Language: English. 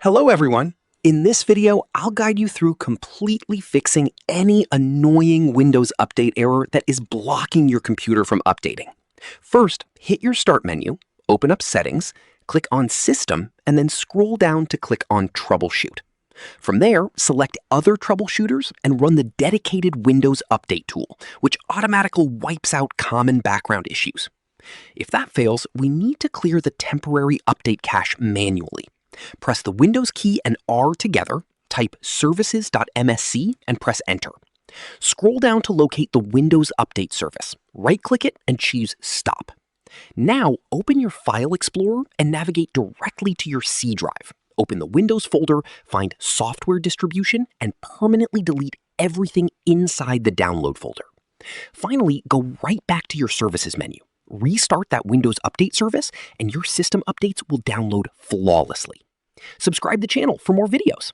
Hello everyone! In this video, I'll guide you through completely fixing any annoying Windows Update error that is blocking your computer from updating. First, hit your Start menu, open up Settings, click on System, and then scroll down to click on Troubleshoot. From there, select Other Troubleshooters and run the dedicated Windows Update tool, which automatically wipes out common background issues. If that fails, we need to clear the temporary update cache manually. Press the Windows key and R together, type services.msc, and press Enter. Scroll down to locate the Windows Update service. Right-click it and choose Stop. Now, open your File Explorer and navigate directly to your C drive. Open the Windows folder, find Software Distribution, and permanently delete everything inside the Download folder. Finally, go right back to your Services menu. Restart that Windows Update service, and your system updates will download flawlessly. Subscribe to the channel for more videos.